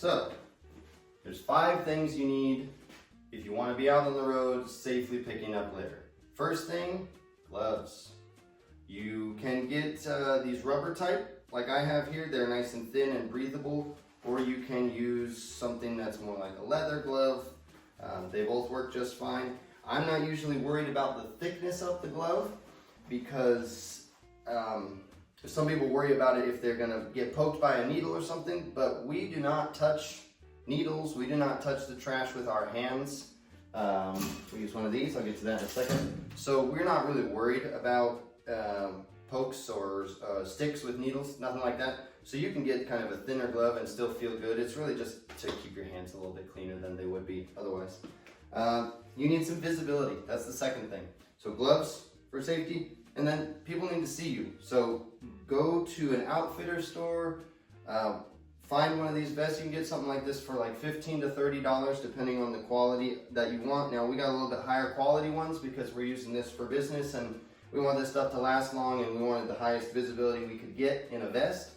So, there's 5 things you need if you want to be out on the road safely picking up litter. First thing, gloves. You can get these rubber type, like I have here. They're nice and thin and breathable, or you can use something that's more like a leather glove. They both work just fine. I'm not usually worried about the thickness of the glove because some people worry about it if they're gonna get poked by a needle or something, but we do not touch needles. We do not touch the trash with our hands. We use one of these. I'll get to that in a second. So we're not really worried about pokes or sticks with needles, nothing like that. So you can get kind of a thinner glove and still feel good. It's really just to keep your hands a little bit cleaner than they would be otherwise. You need some visibility. That's the second thing. So gloves for safety, and then people need to see you. So go to an outfitter store, find one of these vests. You can get something like this for like $15 to $30 depending on the quality that you want. Now we got a little bit higher quality ones because we're using this for business and we want this stuff to last long and we wanted the highest visibility we could get in a vest.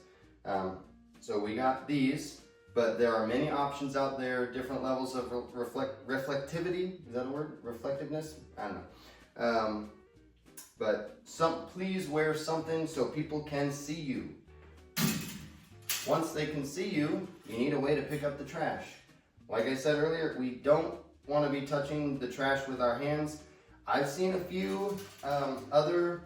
So we got these, but there are many options out there, different levels of reflectivity. Is that a word? Reflectiveness? I don't know. But please wear something so people can see you. Once they can see you, you need a way to pick up the trash. Like I said earlier, we don't want to be touching the trash with our hands. I've seen a few other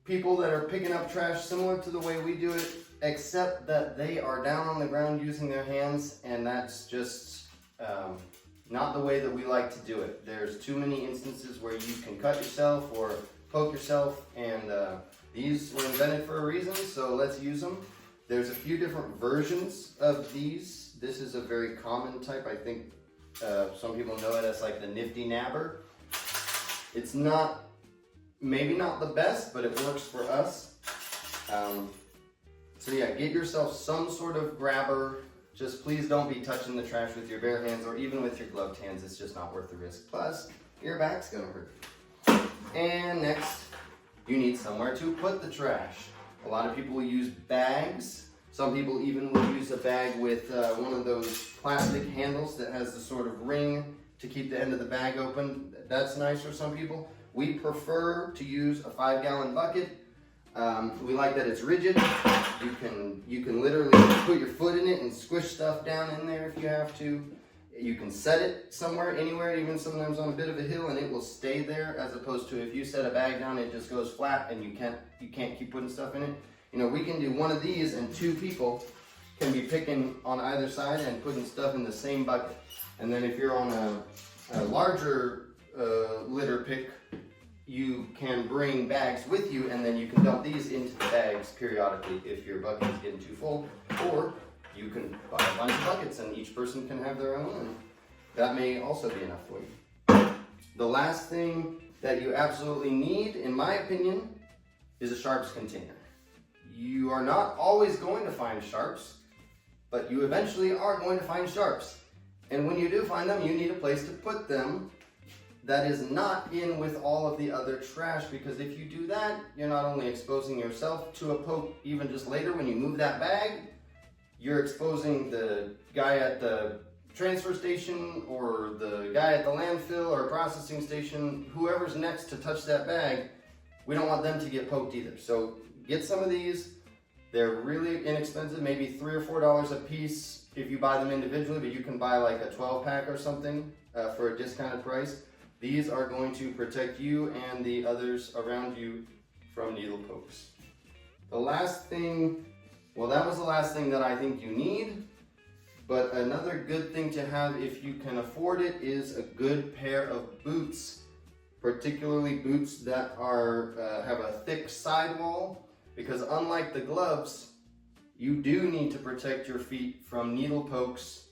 people that are picking up trash similar to the way we do it, except that they are down on the ground using their hands, and that's just not the way that we like to do it. There's too many instances where you can cut yourself or poke yourself, and these were invented for a reason, so let's use them. There's a few different versions of these. This is a very common type. I think some people know it as like the Nifty Nabber. It's not, maybe not the best, but it works for us. So yeah, get yourself some sort of grabber. Just please don't be touching the trash with your bare hands or even with your gloved hands. It's just not worth the risk. Plus, your back's gonna hurt. And next, you need somewhere to put the trash. A lot of people will use bags. Some people even will use a bag with one of those plastic handles that has the sort of ring to keep the end of the bag open. That's nice for some people. We prefer to use a 5-gallon bucket. We like that it's rigid. You can literally put your foot in it and squish stuff down in there if you have to. You can set it somewhere, anywhere, even sometimes on a bit of a hill, and it will stay there, as opposed to if you set a bag down, it just goes flat and you can't keep putting stuff in it. You know, we can do one of these and 2 people can be picking on either side and putting stuff in the same bucket. And then if you're on a larger litter pick, you can bring bags with you, and then you can dump these into the bags periodically if your bucket is getting too full, or you can buy a bunch of buckets and each person can have their own, and that may also be enough for you. The last thing that you absolutely need, in my opinion, is a sharps container. You are not always going to find sharps, but you eventually are going to find sharps. And when you do find them, you need a place to put them that is not in with all of the other trash, because if you do that, you're not only exposing yourself to a poke even just later when you move that bag, you're exposing the guy at the transfer station or the guy at the landfill or processing station, whoever's next to touch that bag. We don't want them to get poked either. So get some of these. They're really inexpensive, maybe $3 or $4 a piece if you buy them individually, but you can buy like a 12-pack or something for a discounted price. These are going to protect you and the others around you from needle pokes. The last thing, well, that was the last thing that I think you need, but another good thing to have if you can afford it is a good pair of boots, particularly boots that are have a thick sidewall, because unlike the gloves, you do need to protect your feet from needle pokes.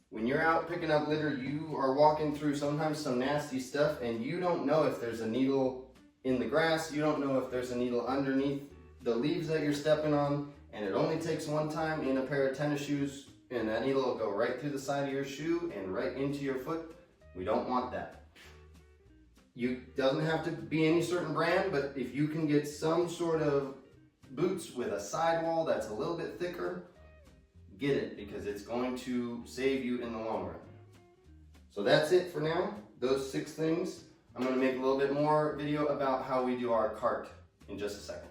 When you're out picking up litter, you are walking through sometimes some nasty stuff, and you don't know if there's a needle in the grass, you don't know if there's a needle underneath the leaves that you're stepping on, and it only takes one time in a pair of tennis shoes, and that needle will go right through the side of your shoe and right into your foot. We don't want that. Doesn't have to be any certain brand, but if you can get some sort of boots with a sidewall that's a little bit thicker, get it, because it's going to save you in the long run. So that's it for now, those 6 things. I'm going to make a little bit more video about how we do our cart in just a second.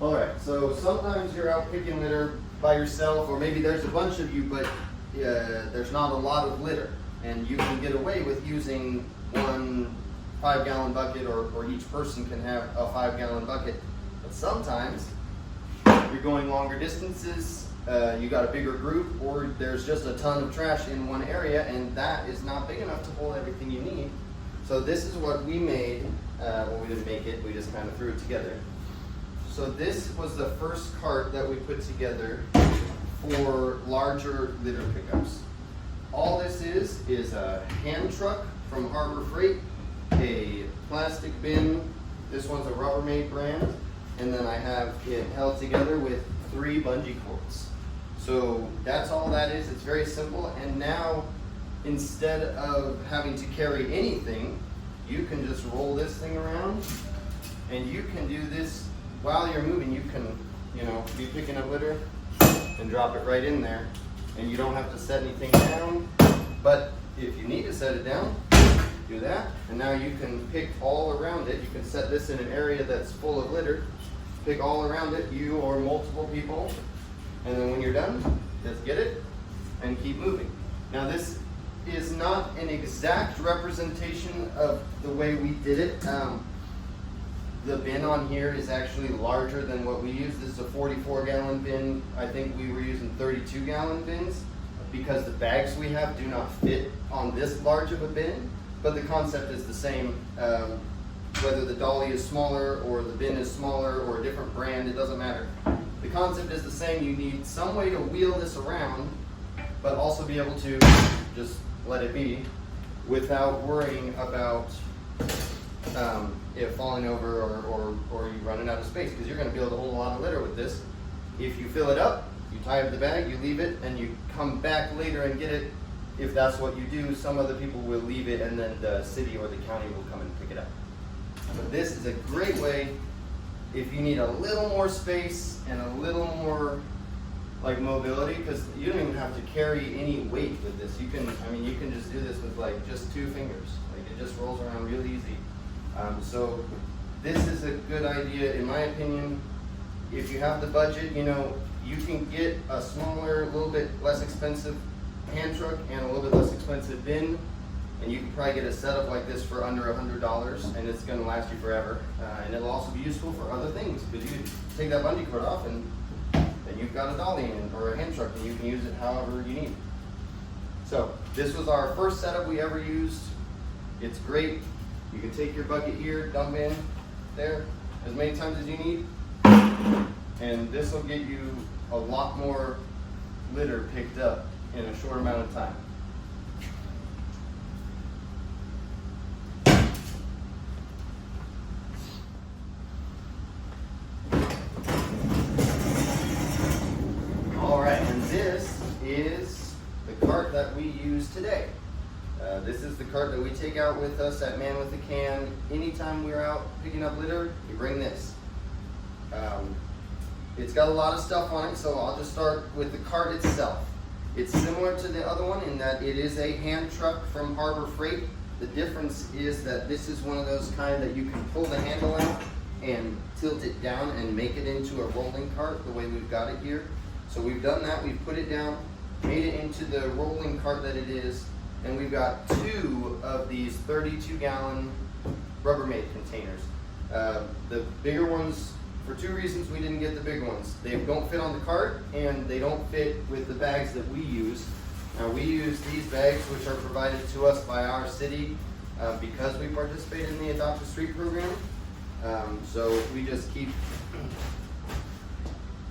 Alright, so sometimes you're out picking litter by yourself, or maybe there's a bunch of you, but there's not a lot of litter. And you can get away with using one 5-gallon bucket, or each person can have a 5-gallon bucket. But sometimes you're going longer distances, you got a bigger group, or there's just a ton of trash in one area, and that is not big enough to hold everything you need. So this is what we made. Well, we didn't make it, we just kind of threw it together. So this was the first cart that we put together for larger litter pickups. All this is a hand truck from Harbor Freight, a plastic bin, this one's a Rubbermaid brand, and then I have it held together with 3 bungee cords. So that's all that is. It's very simple, and now instead of having to carry anything, you can just roll this thing around, and you can do this while you're moving. You can, be picking up litter and drop it right in there, and you don't have to set anything down. But if you need to set it down, do that, and now you can pick all around it. You can set this in an area that's full of litter, pick all around it, you or multiple people, and then when you're done, just get it and keep moving. Now this is not an exact representation of the way we did it. The bin on here is actually larger than what we use. This is a 44-gallon bin. I think we were using 32-gallon bins because the bags we have do not fit on this large of a bin, but the concept is the same. Whether the dolly is smaller or the bin is smaller or a different brand, it doesn't matter. The concept is the same. You need some way to wheel this around, but also be able to just let it be without worrying about it falling over or you running out of space, because you're going to be able to hold a lot of litter with this. If you fill it up, you tie up the bag, you leave it, and you come back later and get it. If that's what you do, some other people will leave it, and then the city or the county will come and pick it up. But this is a great way if you need a little more space and a little more like mobility, because you don't even have to carry any weight with this. You can just do this with like just 2 fingers. Like it just rolls around real easy. So this is a good idea in my opinion. If you have the budget, you can get a smaller, a little bit less expensive hand truck and a little bit less expensive bin, and you can probably get a setup like this for under $100, and it's going to last you forever. And it'll also be useful for other things, because you can take that bungee cord off and then you've got a dolly or a hand truck, and you can use it however you need. So this was our first setup we ever used. It's great. You can take your bucket here, dump in there as many times as you need, and this will get you a lot more litter picked up in a short amount of time. Alright, and this is the cart that we use today. This is the cart that we take out with us at Man with a Can. Anytime we're out picking up litter, we bring this. It's got a lot of stuff on it, so I'll just start with the cart itself. It's similar to the other one in that it is a hand truck from Harbor Freight. The difference is that this is one of those kind that you can pull the handle out and tilt it down and make it into a rolling cart the way we've got it here. So we've done that, we've put it down, made it into the rolling cart that it is, and we've got 2 of these 32-gallon Rubbermaid containers. The bigger ones, for 2 reasons we didn't get the big ones. They don't fit on the cart, and they don't fit with the bags that we use. Now we use these bags, which are provided to us by our city because we participate in the Adopt a Street program. So we just keep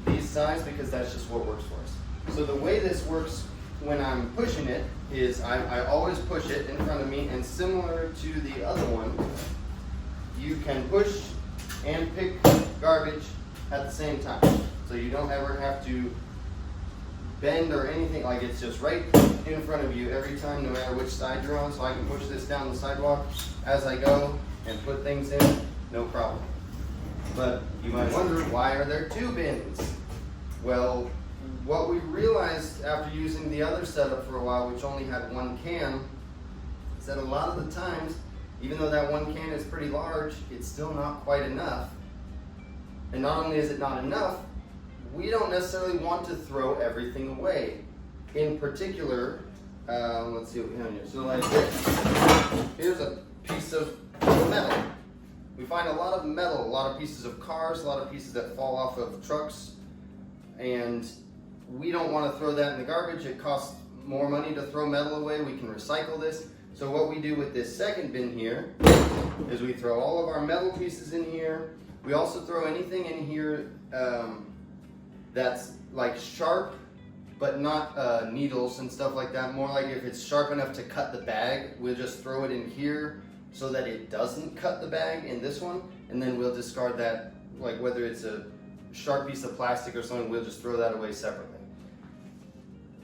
these size because that's just what works for us. So the way this works when I'm pushing it is I always push it in front of me, and similar to the other one, you can push and pick garbage at the same time. So you don't ever have to bend or anything, like it's just right in front of you every time, no matter which side you're on. So I can push this down the sidewalk as I go and put things in, no problem. But you might wonder, why are there 2 bins? Well, what we realized after using the other setup for a while, which only had 1 can, is that a lot of the times, even though that 1 can is pretty large, it's still not quite enough. And not only is it not enough, we don't necessarily want to throw everything away. In particular, let's see what we have here. So like this, here's a piece of metal. We find a lot of metal, a lot of pieces of cars, a lot of pieces that fall off of trucks, and we don't want to throw that in the garbage. It costs more money to throw metal away. We can recycle this. So what we do with this second bin here is we throw all of our metal pieces in here. We also throw anything in here that's like sharp, but not needles and stuff like that. More like if it's sharp enough to cut the bag, we'll just throw it in here so that it doesn't cut the bag in this one, and then we'll discard that, like whether it's a sharp piece of plastic or something, we'll just throw that away separately.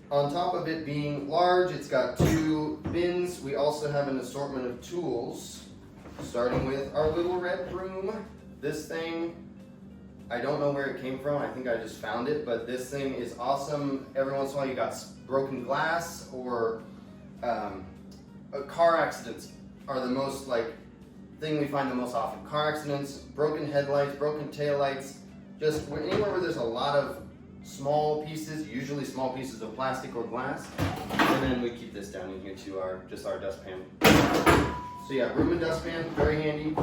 On top of it being large, it's got 2 bins. We also have an assortment of tools, starting with our little red broom. This thing, I don't know where it came from. I think I just found it, but this thing is awesome. Every once in a while you got broken glass or car accidents are the most thing we find the most often. Car accidents, broken headlights, broken taillights, just anywhere where there's a lot of small pieces, usually small pieces of plastic or glass. And then we keep this down in here to our dustpan. So yeah, broom and dustpan, very handy.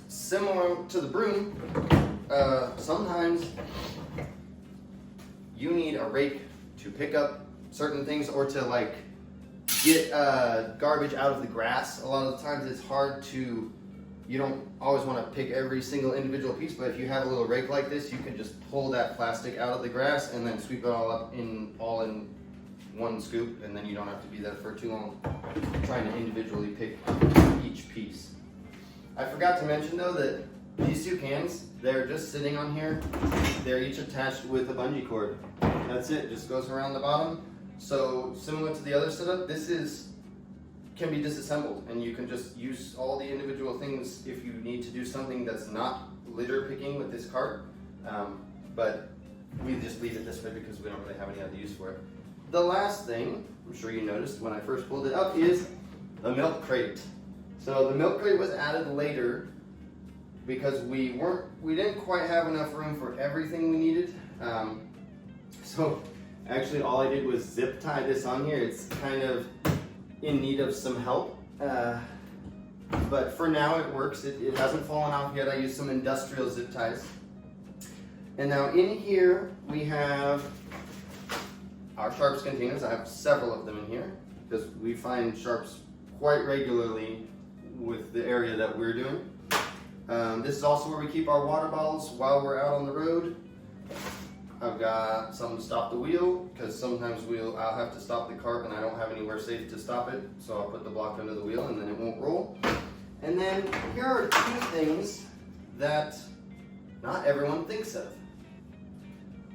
Similar to the broom, sometimes you need a rake to pick up certain things or to get garbage out of the grass. A lot of the times it's hard to, you don't always want to pick every single individual piece, but if you have a little rake like this, you can just pull that plastic out of the grass and then sweep it all up in one scoop, and then you don't have to be there for too long trying to individually pick each piece. I forgot to mention though that these 2 cans, they're just sitting on here. They're each attached with a bungee cord. That's it, just goes around the bottom. So similar to the other setup, this can be disassembled, and you can just use all the individual things if you need to do something that's not litter picking with this cart. But we just leave it this way because we don't really have any other use for it. The last thing, I'm sure you noticed when I first pulled it up, is the milk crate. So the milk crate was added later because we didn't quite have enough room for everything we needed. So actually all I did was zip tie this on here. It's kind of in need of some help, but for now it works. It hasn't fallen off yet. I used some industrial zip ties. And now in here we have our sharps containers. I have several of them in here because we find sharps quite regularly with the area that we're doing. This is also where we keep our water bottles while we're out on the road. I've got something to stop the wheel because sometimes I'll have to stop the cart and I don't have anywhere safe to stop it, so I'll put the block under the wheel and then it won't roll. And then here are 2 things that not everyone thinks of.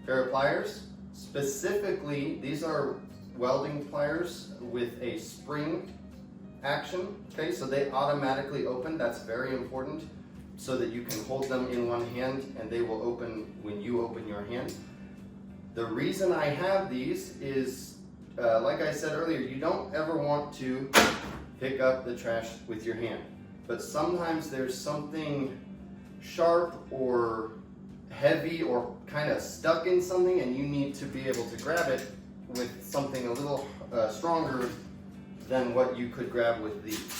Pair of pliers. Specifically, these are welding pliers with a spring action. Okay, so they automatically open. That's very important, so that you can hold them in one hand and they will open when you open your hand. The reason I have these is, like I said earlier, you don't ever want to pick up the trash with your hand. But sometimes there's something sharp or heavy or kind of stuck in something and you need to be able to grab it with something a little stronger than what you could grab with these.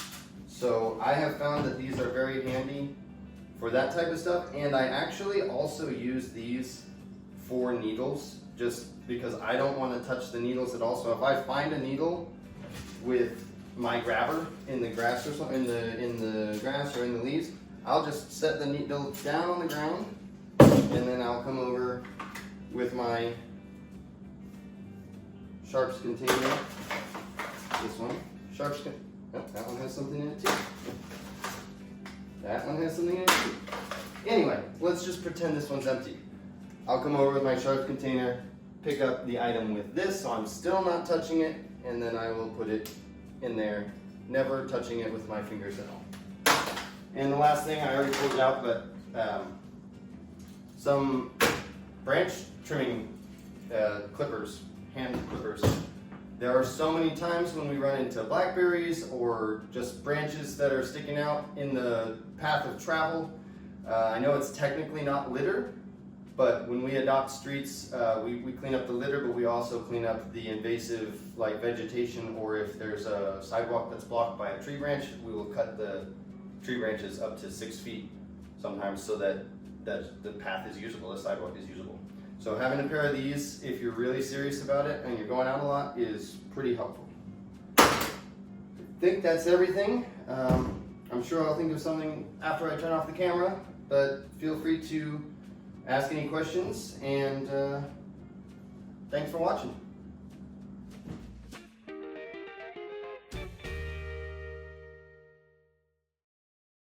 So I have found that these are very handy for that type of stuff, and I actually also use these for needles just because I don't want to touch the needles at all. So if I find a needle with my grabber in the grass or something, in the grass or in the leaves, I'll just set the needle down on the ground and then I'll come over with my sharps container. This one, sharps container. Oh, that one has something in it too. That one has something in it too. Anyway, let's just pretend this one's empty. I'll come over with my sharps container, pick up the item with this, so I'm still not touching it, and then I will put it in there, never touching it with my fingers at all. And the last thing, I already pulled it out, but some branch trimming clippers, hand clippers. There are so many times when we run into blackberries or just branches that are sticking out in the path of travel. I know it's technically not litter, but when we adopt streets, we clean up the litter, but we also clean up the invasive like vegetation, or if there's a sidewalk that's blocked by a tree branch, we will cut the tree branches up to 6 feet sometimes so that the path is usable, the sidewalk is usable. So having a pair of these, if you're really serious about it and you're going out a lot, is pretty helpful. I think that's everything. I'm sure I'll think of something after I turn off the camera, but feel free to ask any questions, and thanks for watching.